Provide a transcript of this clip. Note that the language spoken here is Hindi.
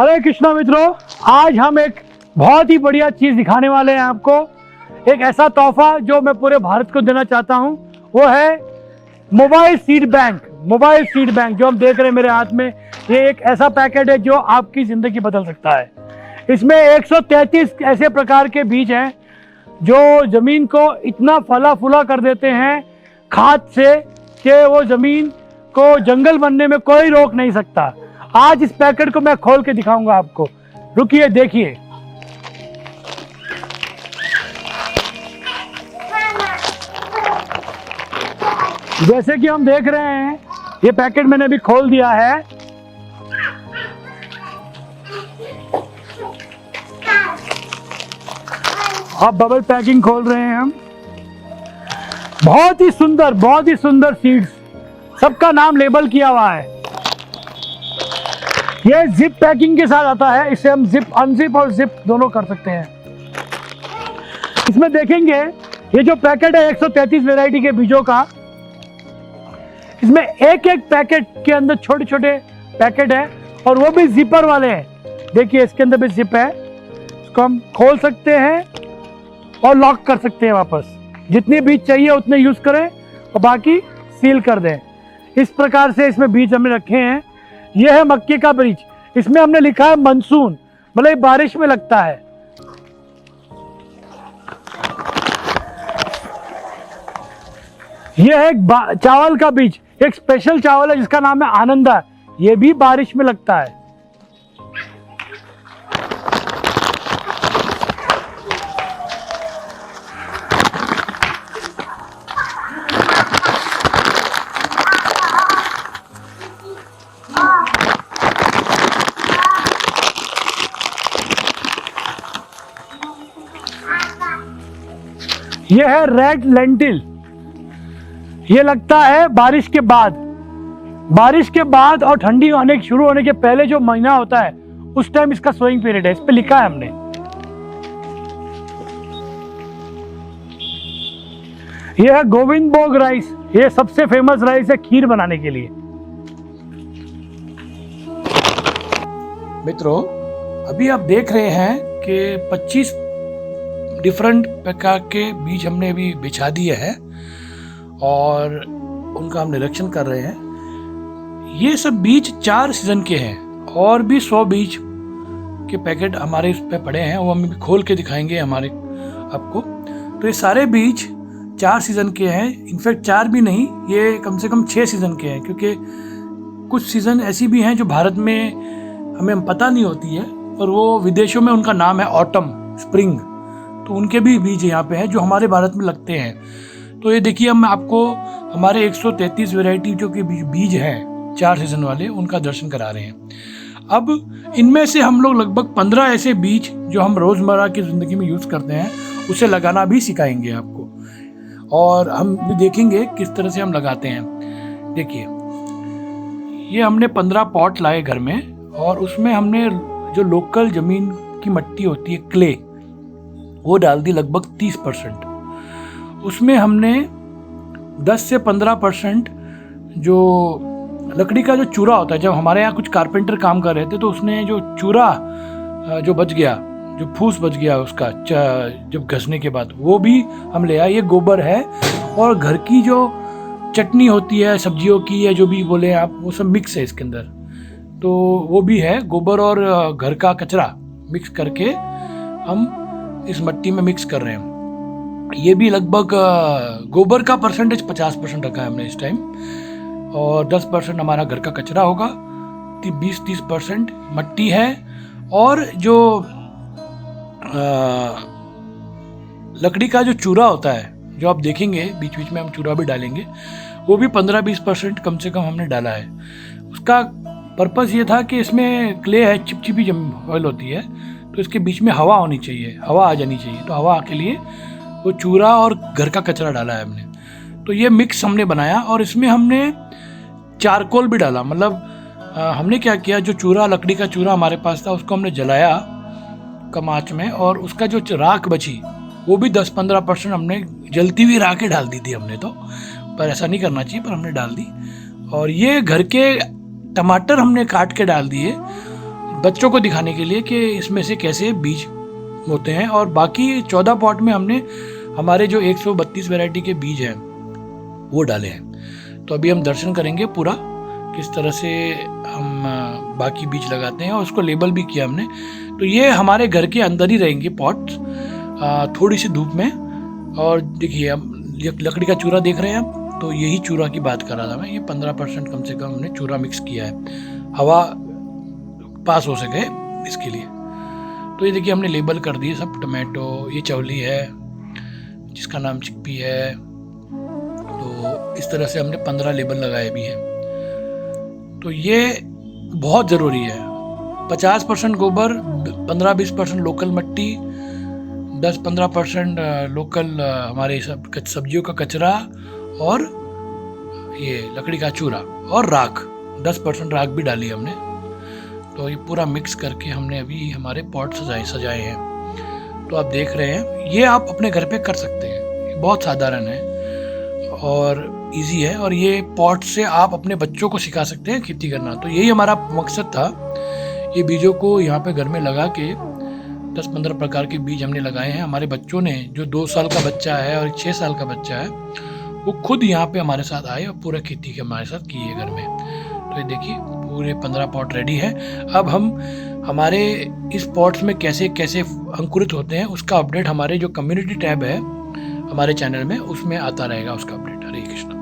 हरे कृष्णा मित्रों, आज हम एक बहुत ही बढ़िया चीज दिखाने वाले हैं आपको। एक ऐसा तोहफा जो मैं पूरे भारत को देना चाहता हूं, वो है mobile seed bank. Mobile seed bank जो हम देख रहे हैं मेरे हाथ में, ये एक ऐसा पैकेट है जो आपकी जिंदगी बदल सकता है। इसमें 133 ऐसे प्रकार के बीज हैं जो जमीन को इतना फला फूला कर देते हैं खाद से कि वो जमीन को जंगल बनने में कोई रोक नहीं सकता। आज इस पैकेट को मैं खोल के दिखाऊंगा आपको। रुकिए, देखिए। जैसे कि हम देख रहे हैं, ये पैकेट मैंने अभी खोल दिया है। अब बबल पैकिंग खोल रहे हैं हम। बहुत ही सुंदर सीड्स, सबका नाम लेबल किया हुआ है। ये जिप पैकिंग के साथ आता है। इसे हम जिप, अनजिप और जिप दोनों कर सकते हैं। इसमें देखेंगे, ये जो पैकेट है 133 वैरायटी के बीजों का, इसमें एक एक पैकेट के अंदर छोटे छोटे पैकेट है और वो भी जिपर वाले हैं। देखिए, इसके अंदर भी जिप है। इसको हम खोल सकते हैं और लॉक कर सकते हैं वापस। जितने बीज चाहिए उतने यूज करें और बाकी सील कर दें। इस प्रकार से इसमें बीज हमने रखे हैं। यह है मक्के का बीज। इसमें हमने लिखा है मानसून, मतलब बारिश में लगता है। यह है चावल का बीज। एक स्पेशल चावल है जिसका नाम है आनंदा। यह भी बारिश में लगता है। यह है रेड लेंटिल। यह लगता है बारिश के बाद। बारिश के बाद और ठंडी होने शुरू होने के पहले जो महीना होता है, उस टाइम इसका सोइंग पीरियड है। इस पे लिखा है हमने। यह है गोविंदभोग राइस। यह सबसे फेमस राइस है खीर बनाने के लिए। मित्रों, अभी आप देख रहे हैं कि 25 डिफरेंट प्रकार के बीज हमने अभी बिछा दिए हैं और उनका हम निरीक्षण कर रहे हैं। ये सब बीज 4 सीजन के हैं और भी 100 बीज के पैकेट हमारे इस पे पड़े हैं, वो हम भी खोल के दिखाएंगे हमारे आपको। तो ये सारे बीज 4 सीजन के हैं। इनफैक्ट 4 भी नहीं, ये कम से कम 6 सीजन के हैं, क्योंकि कुछ सीजन ऐसी भी हैं जो भारत में हमें पता नहीं होती है और वो विदेशों में उनका नाम है ऑटम, स्प्रिंग। तो उनके भी बीज यहाँ पे हैं जो हमारे भारत में लगते हैं। तो ये देखिए, हम आपको हमारे 133 वैरायटी जो कि बीज हैं 4 सीजन वाले, उनका दर्शन करा रहे हैं। अब इनमें से हम लोग लगभग 15 ऐसे बीज जो हम रोज़मर्रा की ज़िंदगी में यूज़ करते हैं, उसे लगाना भी सिखाएंगे आपको। और हम भी देखेंगे किस तरह से हम लगाते हैं। देखिए, ये हमने 15 पॉट लाए घर में और उसमें हमने जो लोकल ज़मीन की मिट्टी होती है, क्ले, वो डाल दी लगभग 30%। उसमें हमने 10 से 15% जो लकड़ी का जो चूरा होता है, जब हमारे यहाँ कुछ कारपेंटर काम कर रहे थे तो उसने जो चूरा जो बच गया, जो फूस बच गया उसका जब घसने के बाद, वो भी हम ले आए। ये गोबर है और घर की जो चटनी होती है सब्जियों की, या जो भी बोले आप, वो सब मिक्स है इसके अंदर। तो वो भी है, गोबर और घर का कचरा मिक्स करके हम इस मिट्टी में मिक्स कर रहे हैं। ये भी लगभग गोबर का परसेंटेज 50% रखा है हमने इस टाइम, और 10% हमारा घर का कचरा होगा, 20-30% मिट्टी है। और जो लकड़ी का जो चूरा होता है, जो आप देखेंगे बीच बीच में हम चूरा भी डालेंगे, वो भी 15-20% कम से कम हमने डाला है। उसका पर्पस ये था कि इसमें क्ले है, चिपचिपी ऑयल होती है, तो इसके बीच में हवा होनी चाहिए, हवा आ जानी चाहिए। तो हवा के लिए वो चूरा और घर का कचरा डाला है हमने। तो ये मिक्स हमने बनाया और इसमें हमने चारकोल भी डाला। मतलब हमने क्या किया, जो चूरा, लकड़ी का चूरा हमारे पास था, उसको हमने जलाया कम आंच में, और उसका जो राख बची वो भी 10-15% हमने जलती हुई राखें डाल दी थी हमने। तो पर ऐसा नहीं करना चाहिए, पर हमने डाल दी। और ये घर के टमाटर हमने काट के डाल दिए, बच्चों को दिखाने के लिए कि इसमें से कैसे बीज होते हैं। और बाकी 14 पॉट में हमने हमारे जो 132 वैरायटी के बीज हैं वो डाले हैं। तो अभी हम दर्शन करेंगे पूरा किस तरह से हम बाकी बीज लगाते हैं, और उसको लेबल भी किया हमने। तो ये हमारे घर के अंदर ही रहेंगे पॉट्स, थोड़ी सी धूप में। और देखिए हम लकड़ी का चूरा देख रहे हैं आप, तो यही चूरा की बात कर रहा था मैं। ये 15% कम से कम हमने चूरा मिक्स किया है, हवा पास हो सके इसके लिए। तो ये देखिए हमने लेबल कर दिए सब। टमाटो, ये चौली है जिसका नाम चिकपी है। तो इस तरह से हमने 15 लेबल लगाए भी हैं। तो ये बहुत ज़रूरी है। 50% गोबर, 15-20% लोकल मिट्टी, 10-15% लोकल हमारे सब सब्जियों का कचरा, और ये लकड़ी का चूरा, और राख, 10% राख भी डाली हमने। तो ये पूरा मिक्स करके हमने अभी हमारे पॉट सजाए हैं। तो आप देख रहे हैं, ये आप अपने घर पे कर सकते हैं। ये बहुत साधारण है और इजी है, और ये पॉट से आप अपने बच्चों को सिखा सकते हैं खेती करना। तो यही हमारा मकसद था। ये बीजों को यहाँ पे घर में लगा के 10-15 प्रकार के बीज हमने लगाए हैं। हमारे बच्चों ने, जो 2 साल का बच्चा है और 6 साल का बच्चा है, वो खुद यहाँ पे हमारे साथ आए और पूरा खेती के हमारे साथ की है घर में। तो ये देखिए पूरे 15 पॉट रेडी है। अब हम हमारे इस पॉट्स में कैसे कैसे अंकुरित होते हैं उसका अपडेट हमारे जो कम्युनिटी टैब है हमारे चैनल में, उसमें आता रहेगा उसका अपडेट। हरे कृष्ण।